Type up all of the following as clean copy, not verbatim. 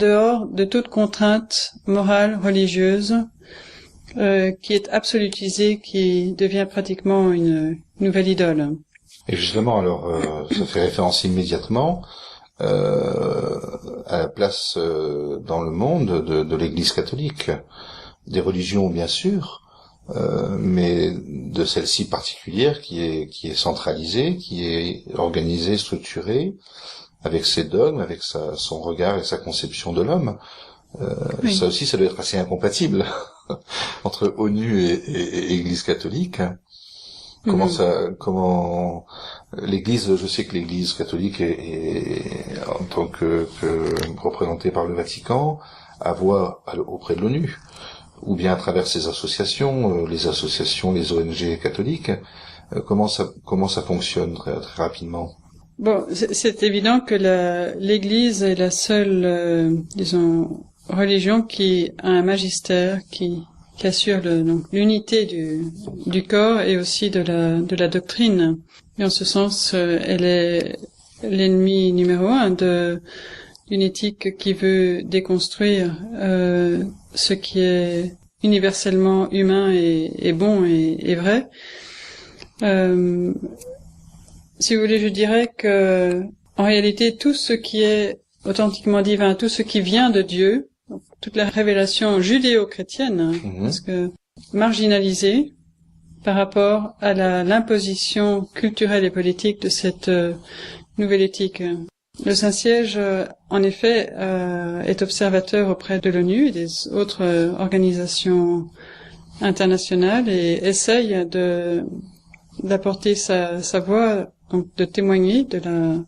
dehors de toute contrainte morale, religieuse, qui est absolutisée, qui devient pratiquement une nouvelle idole. Et justement, alors, ça fait référence immédiatement à la place dans le monde de l'Église catholique, des religions bien sûr, mais de celle-ci particulière qui est centralisée, qui est organisée, structurée, avec ses dogmes, avec son regard et sa conception de l'homme. Oui. Ça aussi, ça doit être assez incompatible entre ONU et Église catholique. Comment l'Église, je sais que l'Église catholique est en tant que représentée par le Vatican, à voix auprès de l'ONU, ou bien à travers ses associations, les ONG catholiques. Comment ça fonctionne très rapidement? Bon, c'est évident que l'Église est la seule, religion qui a un magistère qui assure l'unité du corps et aussi de la doctrine. Et en ce sens, elle est l'ennemi numéro 1 d'une éthique qui veut déconstruire ce qui est universellement humain et bon et vrai. Si vous voulez, je dirais que en réalité, tout ce qui est authentiquement divin, tout ce qui vient de Dieu, toute la révélation judéo-chrétienne, parce que marginalisée par rapport à l'imposition culturelle et politique de cette nouvelle éthique. Le Saint-Siège, en effet, est observateur auprès de l'ONU et des autres organisations internationales et essaye d'apporter sa voix, donc de témoigner de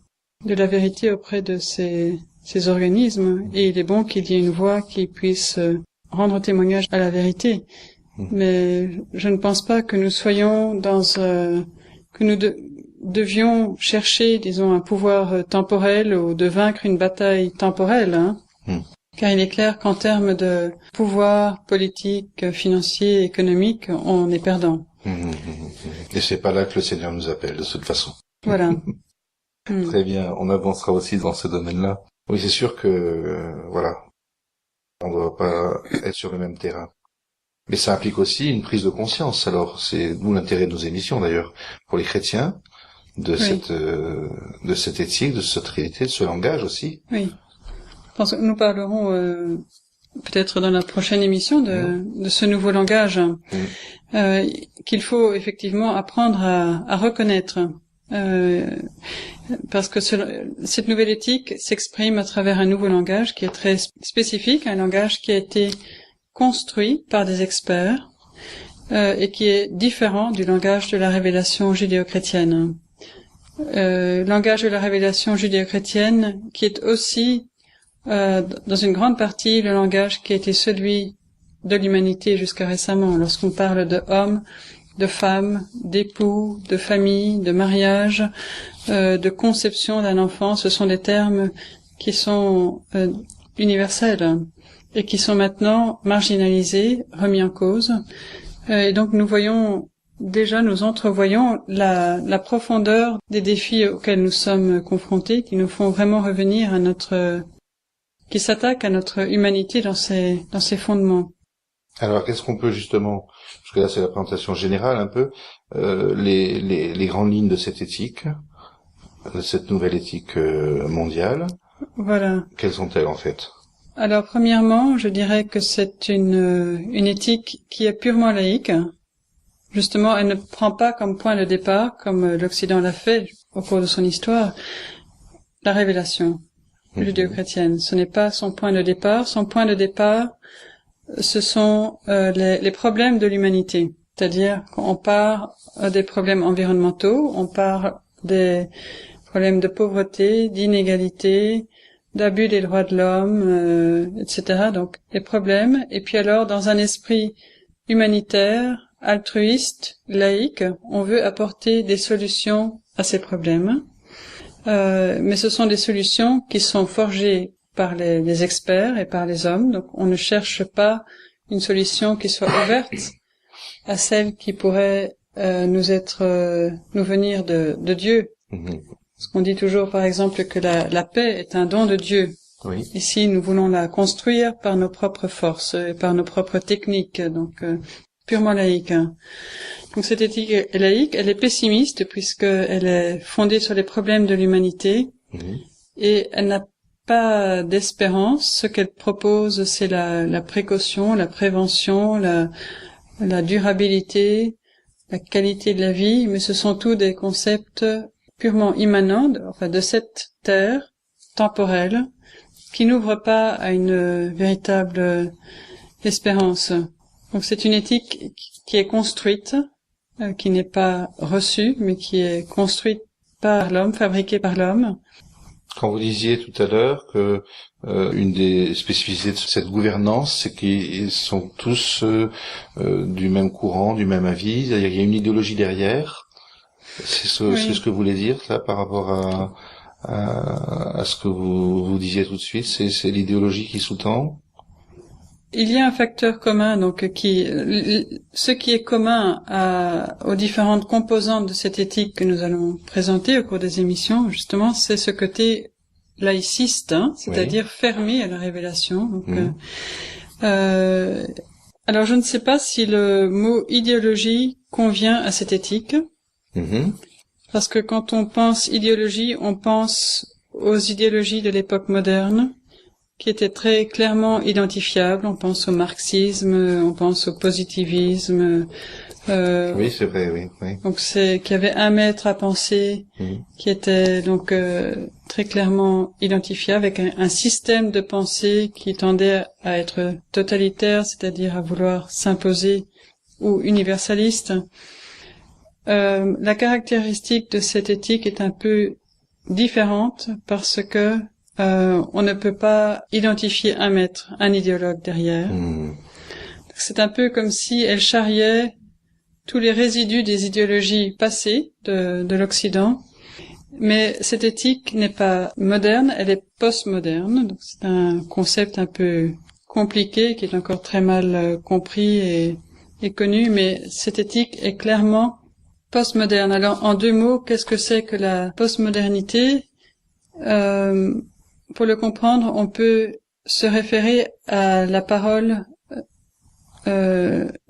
la vérité auprès de ces organismes, et il est bon qu'il y ait une voix qui puisse rendre témoignage à la vérité. Mais je ne pense pas que nous soyons que nous devions chercher, disons, un pouvoir temporel ou de vaincre une bataille temporelle, car il est clair qu'en termes de pouvoir politique, financier, économique, on est perdant. Et c'est pas là que le Seigneur nous appelle, de toute façon. Voilà. Très bien, on avancera aussi dans ce domaine-là. Oui, c'est sûr que, voilà, on ne doit pas être sur le même terrain. Mais ça implique aussi une prise de conscience. Alors, c'est d'où l'intérêt de nos émissions, d'ailleurs, pour les chrétiens, de cette éthique, de cette réalité, de ce langage aussi. Oui. Je pense que nous parlerons peut-être dans la prochaine émission de ce nouveau langage qu'il faut effectivement apprendre à reconnaître. Parce que cette nouvelle éthique s'exprime à travers un nouveau langage qui est très spécifique, un langage qui a été construit par des experts et qui est différent du langage de la révélation judéo-chrétienne. Langage de la révélation judéo-chrétienne qui est aussi dans une grande partie le langage qui a été celui de l'humanité jusqu'à récemment. Lorsqu'on parle de hommes, de femmes, d'époux, de famille, de mariage, de conception d'un enfant, ce sont des termes qui sont universels et qui sont maintenant marginalisés, remis en cause. Et donc nous entrevoyons la profondeur des défis auxquels nous sommes confrontés, qui nous font vraiment revenir qui s'attaquent à notre humanité dans ses fondements. Alors, qu'est-ce qu'on peut justement, parce que là c'est la présentation générale un peu, les grandes lignes de cette éthique, de cette nouvelle éthique mondiale. Voilà. Quelles sont-elles en fait? Alors, premièrement, je dirais que c'est une éthique qui est purement laïque. Justement, elle ne prend pas comme point de départ, comme l'Occident l'a fait au cours de son histoire, la révélation judéo-chrétienne. Ce n'est pas son point de départ. Son point de départ, ce sont les problèmes de l'humanité. C'est-à-dire qu'on part des problèmes environnementaux, on part des problèmes de pauvreté, d'inégalité, d'abus des droits de l'homme, etc. Donc, les problèmes. Et puis alors, dans un esprit humanitaire, altruiste, laïque, on veut apporter des solutions à ces problèmes. Mais ce sont des solutions qui sont forgées par les experts et par les hommes. Donc, on ne cherche pas une solution qui soit ouverte à celle qui pourrait nous venir de Dieu. Parce qu'on dit toujours, par exemple, que la paix est un don de Dieu. Oui. Ici, nous voulons la construire par nos propres forces et par nos propres techniques, donc purement laïque. Donc cette éthique laïque, elle est pessimiste puisqu'elle est fondée sur les problèmes de l'humanité et elle n'a pas d'espérance. Ce qu'elle propose, c'est la précaution, la prévention, la durabilité, la qualité de la vie, mais ce sont tous des concepts purement immanents, de cette terre temporelle, qui n'ouvre pas à une véritable espérance. Donc c'est une éthique qui est construite, qui n'est pas reçue, mais qui est construite par l'homme, fabriquée par l'homme. Quand vous disiez tout à l'heure que une des spécificités de cette gouvernance, c'est qu'ils sont tous du même courant, du même avis, c'est-à-dire qu'il y a une idéologie derrière. C'est ce que vous voulez dire là par rapport à ce que vous disiez tout de suite, c'est l'idéologie qui sous-tend. Il y a un facteur commun, donc ce qui est commun aux différentes composantes de cette éthique que nous allons présenter au cours des émissions, justement, c'est ce côté laïciste, c'est-à-dire fermé à la révélation. Donc, alors, je ne sais pas si le mot idéologie convient à cette éthique, parce que quand on pense idéologie, on pense aux idéologies de l'époque moderne, qui étaient très clairement identifiables. On pense au marxisme, on pense au positivisme. Oui, c'est vrai, oui. Donc qu'il y avait un maître à penser qui était donc très clairement identifié avec un système de pensée qui tendait à être totalitaire, c'est-à-dire à vouloir s'imposer ou universaliste. La caractéristique de cette éthique est un peu différente parce que on ne peut pas identifier un maître, un idéologue derrière. C'est un peu comme si elle charriait tous les résidus des idéologies passées de l'Occident. Mais cette éthique n'est pas moderne, elle est postmoderne. Donc c'est un concept un peu compliqué qui est encore très mal compris et connu, mais cette éthique est clairement postmoderne. Alors en 2 mots, qu'est-ce que c'est que la postmodernité? Pour le comprendre, on peut se référer à la parole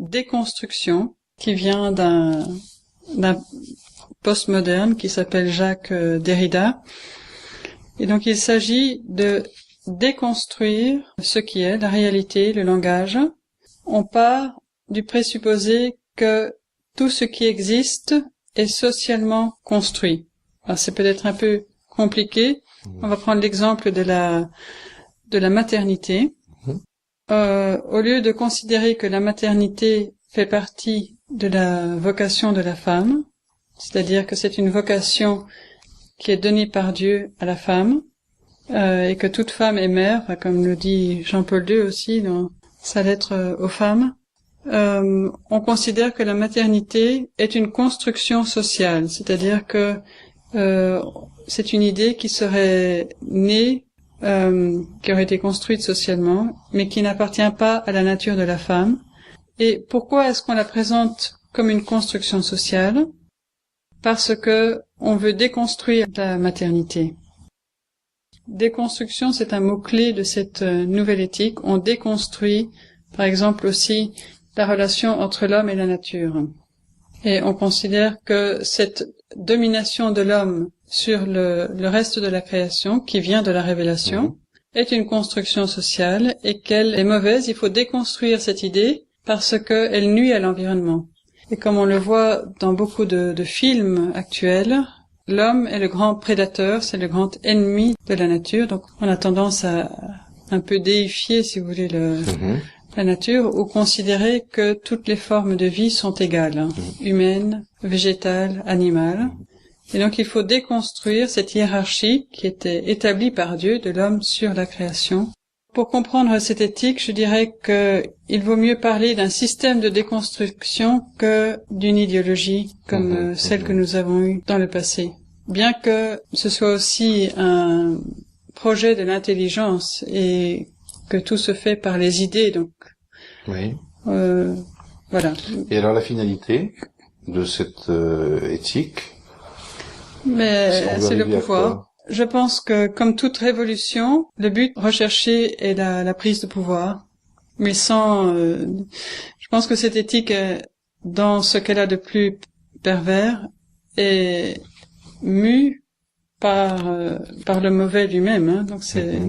déconstruction qui vient d'un postmoderne qui s'appelle Jacques Derrida. Et donc il s'agit de déconstruire ce qui est la réalité, le langage. On part du présupposé que tout ce qui existe est socialement construit. Alors c'est peut-être un peu compliqué. On va prendre l'exemple de la maternité. Au lieu de considérer que la maternité fait partie de la vocation de la femme, c'est-à-dire que c'est une vocation qui est donnée par Dieu à la femme, et que toute femme est mère, comme le dit Jean-Paul II aussi dans sa lettre aux femmes, on considère que la maternité est une construction sociale, c'est-à-dire que c'est une idée qui serait née, qui aurait été construite socialement, mais qui n'appartient pas à la nature de la femme. Et pourquoi est-ce qu'on la présente comme une construction sociale? Parce que on veut déconstruire la maternité. Déconstruction, c'est un mot-clé de cette nouvelle éthique. On déconstruit, par exemple, aussi la relation entre l'homme et la nature. Et on considère que cette domination de l'homme sur le reste de la création, qui vient de la révélation, est une construction sociale et qu'elle est mauvaise. Il faut déconstruire cette idée parce qu'elle nuit à l'environnement. Et comme on le voit dans beaucoup de films actuels, l'homme est le grand prédateur, c'est le grand ennemi de la nature. Donc on a tendance à un peu déifier, si vous voulez, la nature, ou considérer que toutes les formes de vie sont égales, humaines, végétales, animales. Et donc il faut déconstruire cette hiérarchie qui était établie par Dieu de l'homme sur la création. Pour comprendre cette éthique, je dirais qu'il vaut mieux parler d'un système de déconstruction que d'une idéologie comme celle que nous avons eue dans le passé. Bien que ce soit aussi un projet de l'intelligence et que tout se fait par les idées, donc oui. Voilà. Et alors la finalité de cette éthique? Mais c'est le pouvoir. Je pense que, comme toute révolution, le but recherché est la prise de pouvoir. Mais sans... je pense que cette éthique, dans ce qu'elle a de plus pervers, est mue par le mauvais lui-même. Hein. Donc c'est...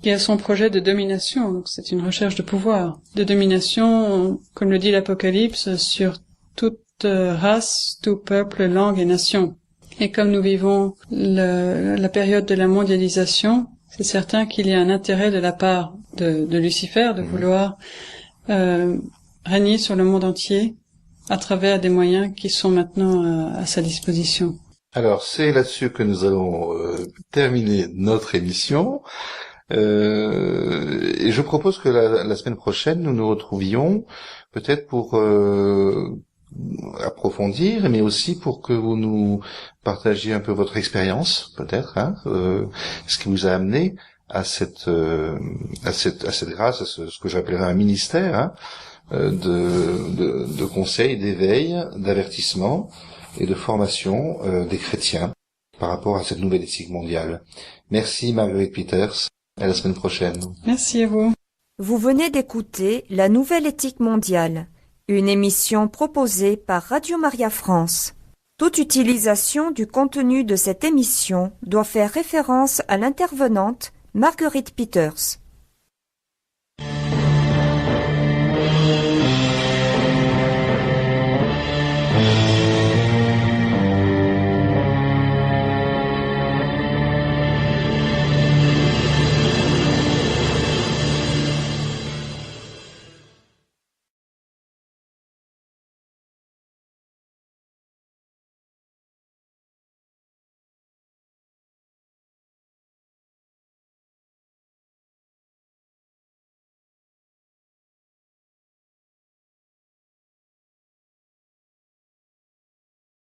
qui a son projet de domination. Donc c'est une recherche de pouvoir. De domination, comme le dit l'Apocalypse, sur toute race, tout peuple, langue et nation. Et comme nous vivons la période de la mondialisation, c'est certain qu'il y a un intérêt de la part de Lucifer de vouloir régner sur le monde entier à travers des moyens qui sont maintenant à sa disposition. Alors, c'est là-dessus que nous allons terminer notre émission. Et je propose que la semaine prochaine, nous nous retrouvions peut-être pour approfondir, mais aussi pour que vous nous partagiez un peu votre expérience, peut-être, ce qui vous a amené à cette grâce, à ce que j'appellerais un ministère de conseil, d'éveil, d'avertissement et de formation des chrétiens par rapport à cette nouvelle éthique mondiale. Merci Marguerite Peters. À la semaine prochaine. Merci à vous. Vous venez d'écouter La Nouvelle Éthique mondiale, une émission proposée par Radio Maria France. Toute utilisation du contenu de cette émission doit faire référence à l'intervenante Marguerite Peters.